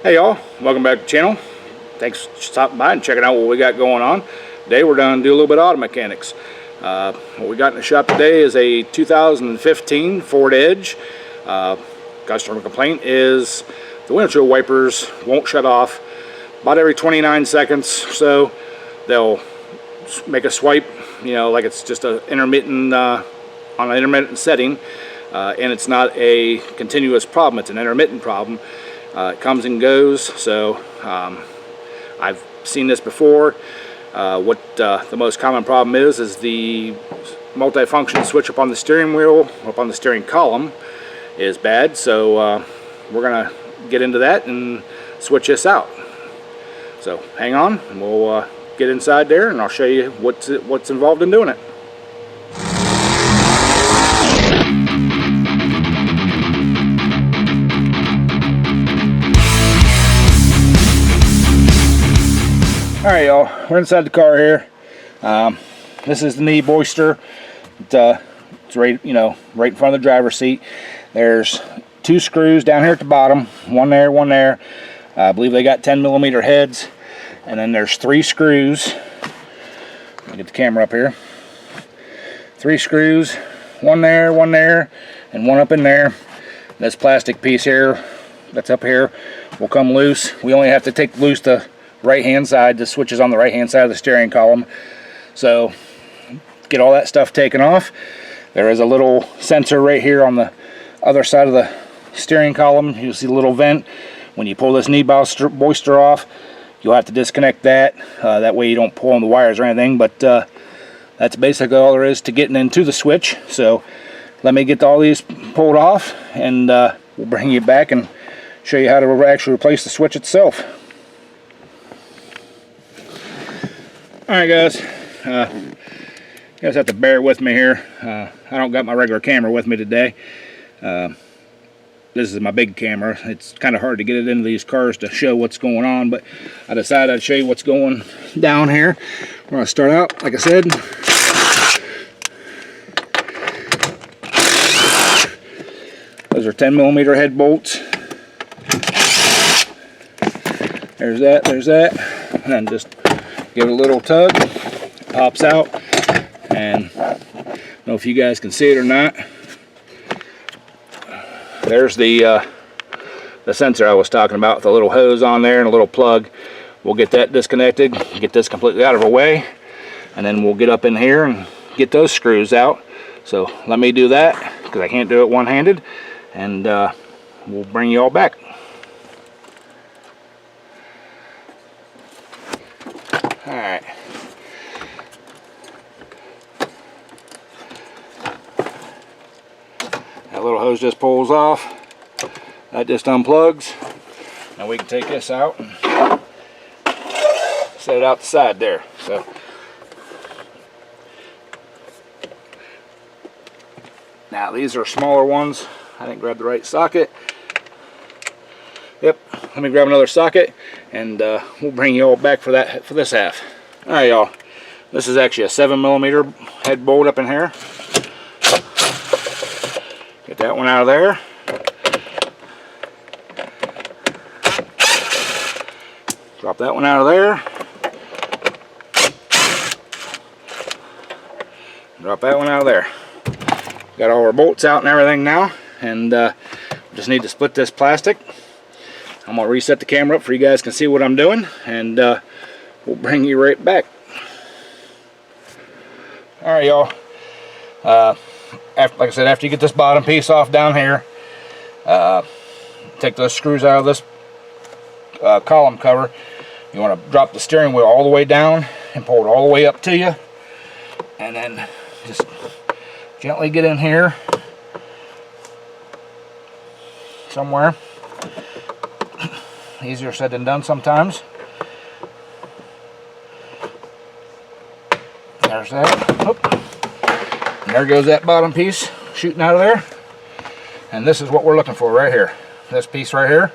Hey y'all, welcome back to the channel. Thanks for stopping by and checking out what we got going on. Today we're going to do a little bit of auto mechanics. What we got in the shop today is a 2015 Ford Edge. Customer complaint is the windshield wipers won't shut off. About every 29 seconds or so they'll make a swipe, you know, like it's just an intermittent on an intermittent setting, and it's not a continuous problem, it's an intermittent problem. It comes and goes, so I've seen this before. What the most common problem is the multifunction switch up on the steering wheel, up on the steering column, is bad. So we're gonna get into that and switch this out. So hang on, and we'll get inside there, and I'll show you what's involved in doing it. Alright y'all, we're inside the car here. This is the knee boister. It's right, right in front of the driver's seat. There's two screws down here at the bottom, one there, one there. I believe they got 10mm heads. And then there's three screws. Let me get the camera up here. Three screws, one there, and one up in there. This plastic piece here that's up here will come loose. We only have to take loose the right hand side. The switch is on the right hand side of the steering column. So get all that stuff taken off. There is a little sensor right here on the other side of the steering column. You'll see a little vent. When you pull this knee boister off, you'll have to disconnect that. That way you don't pull on the wires or anything, but that's basically all there is to getting into the switch. So let me get all these pulled off, and we'll bring you back and show you how to actually replace the switch itself. Alright guys, you guys have to bear with me here. I don't got my regular camera with me today. This is my big camera. It's kind of hard to get it into these cars to show what's going on, but I decided I'd show you what's going down here. We're going to start out, like I said. Those are 10mm head bolts. There's that, and then just give it a little tug, it pops out, and I don't know if you guys can see it or not. There's the sensor I was talking about, with the little hose on there and a little plug. We'll get that disconnected, get this completely out of our way, and then we'll get up in here and get those screws out. So let me do that, because I can't do it one-handed, and we'll bring you all back. Alright. That little hose just pulls off. That just unplugs. Now we can take this out and set it out the side there. So now these are smaller ones. I didn't grab the right socket. Yep, let me grab another socket, and we'll bring you all back for this half. Alright y'all, this is actually a 7mm head bolt up in here. Get that one out of there. Drop that one out of there. Drop that one out of there. Got all our bolts out and everything now, and just need to split this plastic. I'm going to reset the camera up so you guys can see what I'm doing, and we'll bring you right back. Alright y'all, like I said, after you get this bottom piece off down here, take those screws out of this column cover. You want to drop the steering wheel all the way down and pull it all the way up to you, and then just gently get in here somewhere. Easier said than done sometimes. There's that. Oop. And there goes that bottom piece shooting out of there. And this is what we're looking for right here. This piece right here.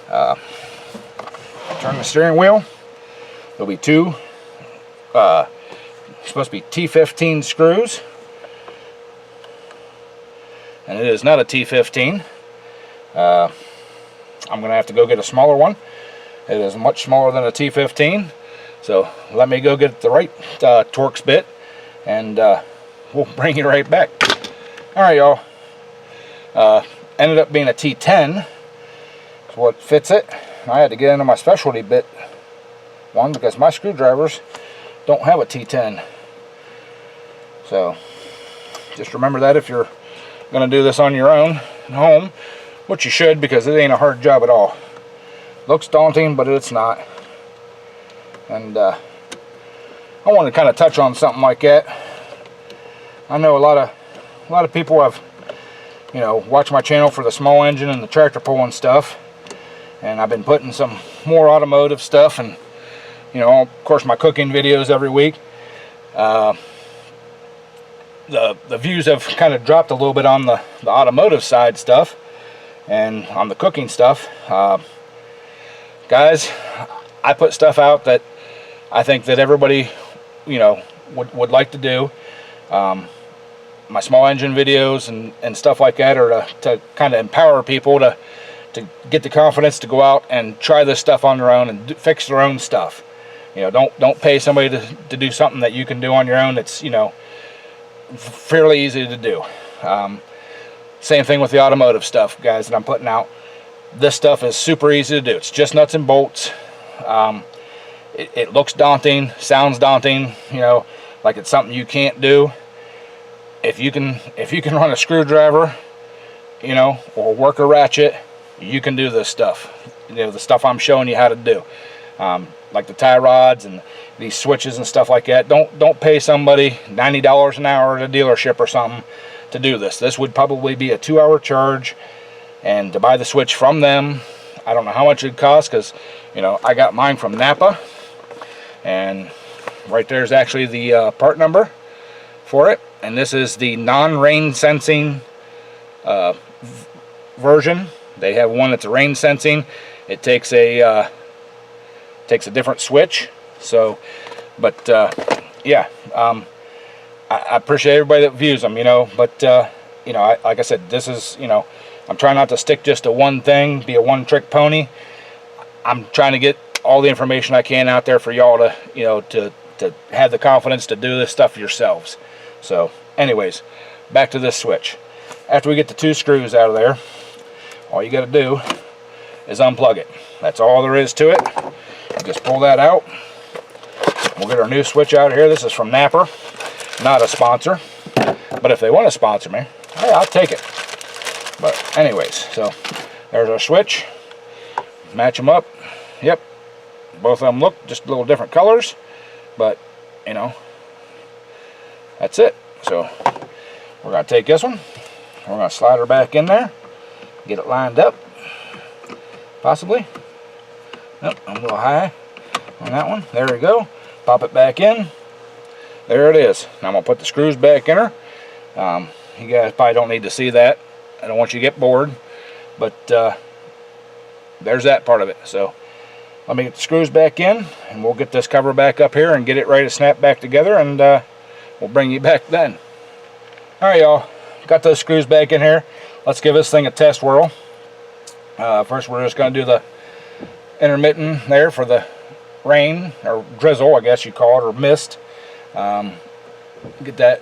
Turn the steering wheel. There'll be two supposed to be T15 screws. And it is not a T15. I'm going to have to go get a smaller one. It is much smaller than a T15. So let me go get the right Torx bit, and we'll bring you right back. Alright, y'all. Ended up being a T10. That's what fits it. I had to get into my specialty bit one because my screwdrivers don't have a T10. So just remember that if you're going to do this on your own at home, which you should, because it ain't a hard job at all. Looks daunting, but it's not. And I want to kind of touch on something like that. I know a lot of people have, you know, watched my channel for the small engine and the tractor pulling stuff, and I've been putting some more automotive stuff, and you know, of course, my cooking videos every week. The views have kind of dropped a little bit on the automotive side stuff, and on the cooking stuff. Guys, I put stuff out that I think that everybody, you know, would like to do. My small engine videos and stuff like that are to kind of empower people to get the confidence to go out and try this stuff on their own and fix their own stuff. You know, don't pay somebody to do something that you can do on your own. It's, you know, fairly easy to do. Same thing with the automotive stuff, guys, that I'm putting out. This stuff is super easy to do. It's just nuts and bolts. It looks daunting, sounds daunting, you know, like it's something you can't do. If you can run a screwdriver, you know, or work a ratchet, you can do this stuff. You know, the stuff I'm showing you how to do. Like the tie rods and these switches and stuff like that. Don't pay somebody $90 an hour at a dealership or something to do this. This would probably be a 2-hour charge, and to buy the switch from them, I don't know how much it'd cost, because, you know, I got mine from Napa, and right there's actually the part number for it. And this is the non-rain sensing version. They have one that's rain sensing. It takes a different switch. So, but yeah, I appreciate everybody that views them, you know. But you know, like I said, this is, you know, I'm trying not to stick just to one thing, be a one-trick pony. I'm trying to get all the information I can out there for y'all to, you know, to have the confidence to do this stuff yourselves. So, anyways, back to this switch. After we get the 2 screws out of there, all you got to do is unplug it. That's all there is to it. Just pull that out. We'll get our new switch out of here. This is from Napa, not a sponsor, but if they want to sponsor me, hey, I'll take it. But anyways, so there's our switch. Match them up. Yep, both of them look just a little different colors, but you know, that's it. So we're going to take this one, we're going to slide her back in there, get it lined up, possibly. Nope, I'm a little high on that one. There we go. Pop it back in. There it is. Now I'm going to put the screws back in her. You guys probably don't need to see that. I don't want you to get bored. But there's that part of it. So let me get the screws back in, and we'll get this cover back up here and get it ready to snap back together, and we'll bring you back then. Alright, y'all. Got those screws back in here. Let's give this thing a test whirl. First, we're just going to do the intermittent there for the rain, or drizzle, I guess you call it, or mist. Get that.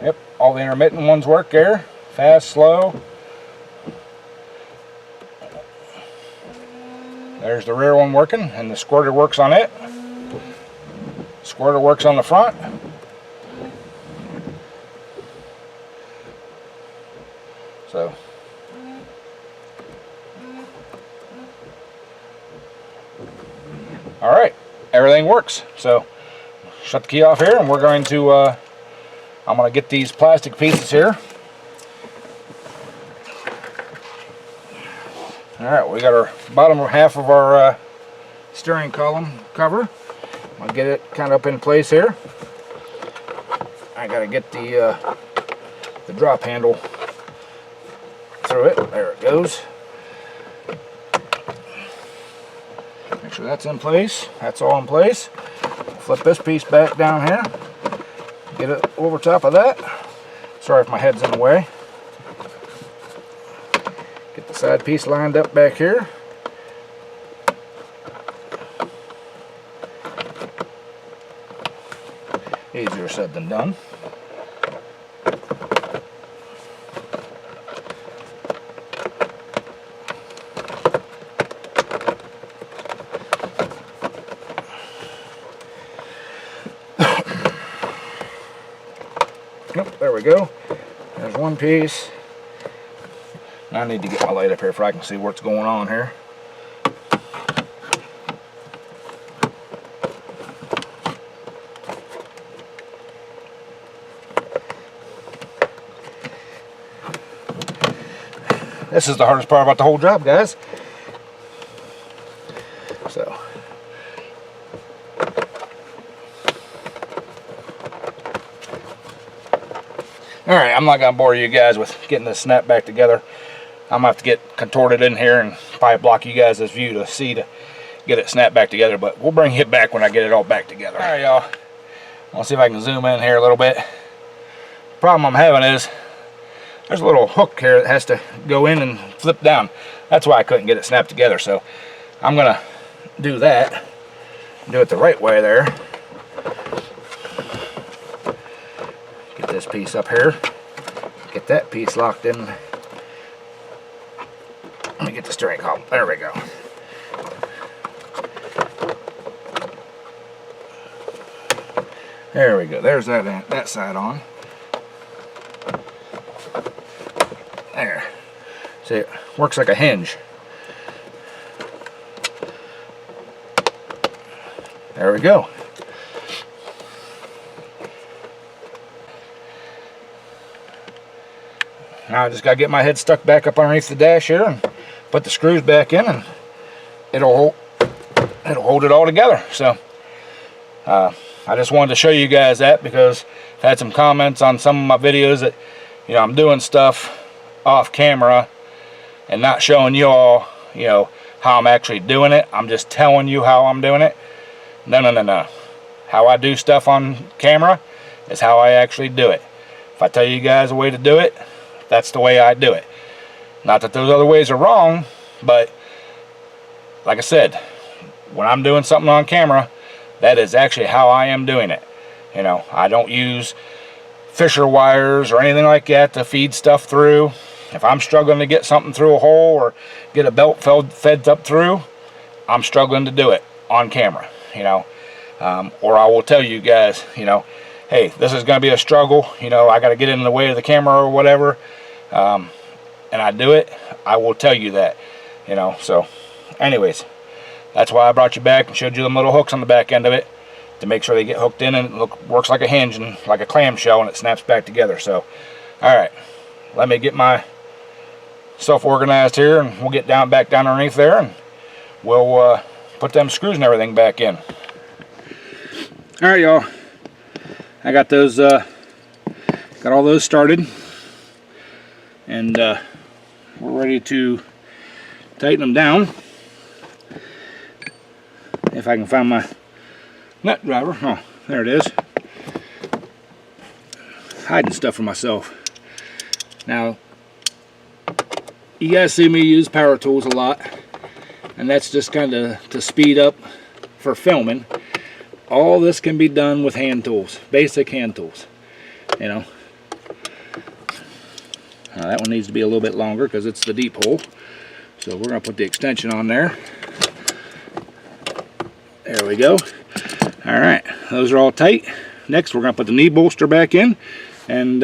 Yep, all the intermittent ones work there. Fast, slow. There's the rear one working, and the squirter works on it. Squirter works on the front. So alright, everything works. So shut the key off here, and we're going to I'm going to get these plastic pieces here. Alright, we got our bottom half of our steering column cover. I'll get it kind of up in place here. I got to get the drop handle through it. There it goes. Make sure that's in place. That's all in place. Flip this piece back down here. Get it over top of that. Sorry if my head's in the way. Get this side piece lined up back here. Easier said than done. Yep, there we go. There's one piece. I need to get my light up here so I can see what's going on here. This is the hardest part about the whole job, guys. So. Alright, I'm not going to bore you guys with getting this snap back together. I'm going to have to get contorted in here and probably block you guys this view to see to get it snapped back together. But we'll bring it back when I get it all back together. Alright, y'all. I'll see if I can zoom in here a little bit. The problem I'm having is there's a little hook here that has to go in and flip down. That's why I couldn't get it snapped together. So I'm going to do that. Do it the right way there. Get this piece up here. Get that piece locked in. Let me get the steering column. There we go. There we go. There's that side on. There. See, it works like a hinge. There we go. Now I just got to get my head stuck back up underneath the dash here and put the screws back in, and it'll hold it all together. So I just wanted to show you guys that because I've had some comments on some of my videos that, you know, I'm doing stuff off camera and not showing you all, you know, how I'm actually doing it. I'm just telling you how I'm doing it. No. How I do stuff on camera is how I actually do it. If I tell you guys a way to do it, that's the way I do it. Not that those other ways are wrong, but like I said, when I'm doing something on camera, that is actually how I am doing it. You know, I don't use fisher wires or anything like that to feed stuff through. If I'm struggling to get something through a hole or get a belt fed up through, I'm struggling to do it on camera, you know. Or I will tell you guys, you know, hey, this is going to be a struggle, you know, I got to get in the way of the camera or whatever, and I do it, I will tell you that, you know. So anyways, that's why I brought you back and showed you them little hooks on the back end of it to make sure they get hooked in and it works like a hinge and like a clamshell, and it snaps back together. So alright, let me get my stuff organized here and we'll get back down underneath there and we'll put them screws and everything back in. Alright, y'all, I got those got all those started, and we're ready to tighten them down. If I can find my nut driver. Oh, there it is. Hiding stuff from myself. Now, you guys see me use power tools a lot, and that's just kind of to speed up for filming. All this can be done with hand tools, basic hand tools, you know. That one needs to be a little bit longer because it's the deep hole, so we're going to put the extension on there. There we go. Alright, those are all tight. Next we're going to put the knee bolster back in and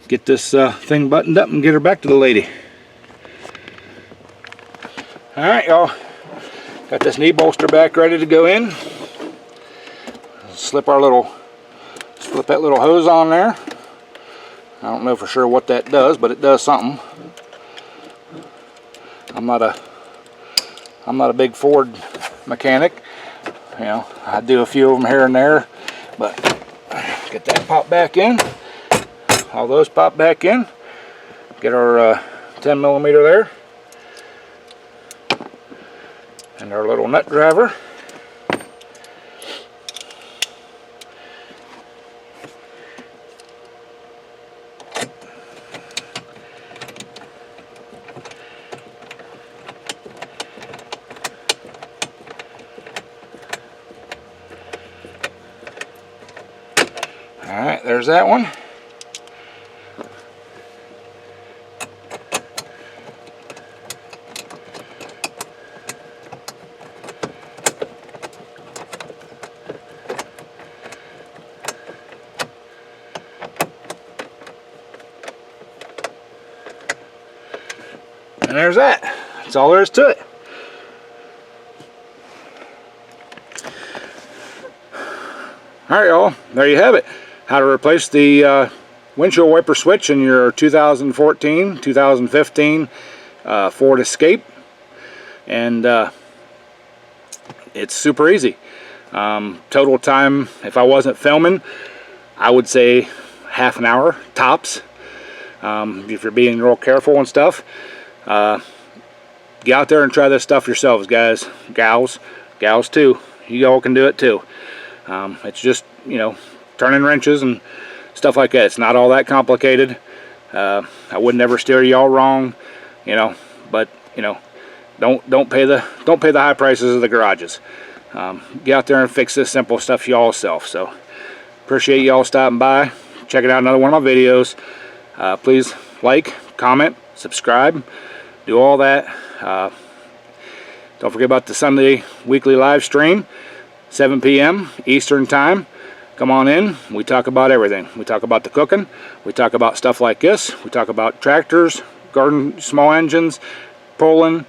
get this thing buttoned up and get her back to the lady. Alright, y'all, got this knee bolster back ready to go in. Slip that little hose on there. I don't know for sure what that does, but it does something. I'm not a big Ford mechanic, you know. I do a few of them here and there, but get that pop back in. All those pop back in. Get our 10mm there, and our little nut driver. there's that one. And there's that. That's all there is to it. Alright y'all, there you have it. How to replace the windshield wiper switch in your 2014, 2015 Ford Escape. And it's super easy. Total time, if I wasn't filming, I would say half an hour tops. If you're being real careful and stuff. Get out there and try this stuff yourselves, guys, gals too. You all can do it too. It's just, you know, turning wrenches and stuff like that. It's not all that complicated. I would never steer y'all wrong, you know, but you know, don't pay the high prices of the garages. Get out there and fix this simple stuff y'all self. So appreciate y'all stopping by, checking out another one of my videos. Please like, comment, subscribe, do all that. Don't forget about the Sunday weekly live stream, 7 p.m. Eastern time. Come on in. We talk about everything. We talk about the cooking. We talk about stuff like this. We talk about tractors, garden, small engines, pulling,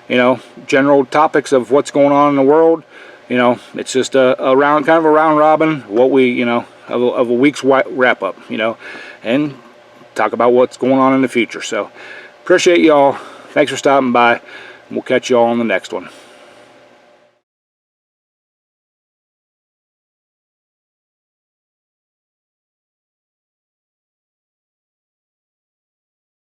you know, general topics of what's going on in the world. You know, it's just kind of a round robin, what we, you know, of a week's wrap up, you know, and talk about what's going on in the future. So appreciate y'all. Thanks for stopping by. We'll catch y'all on the next one.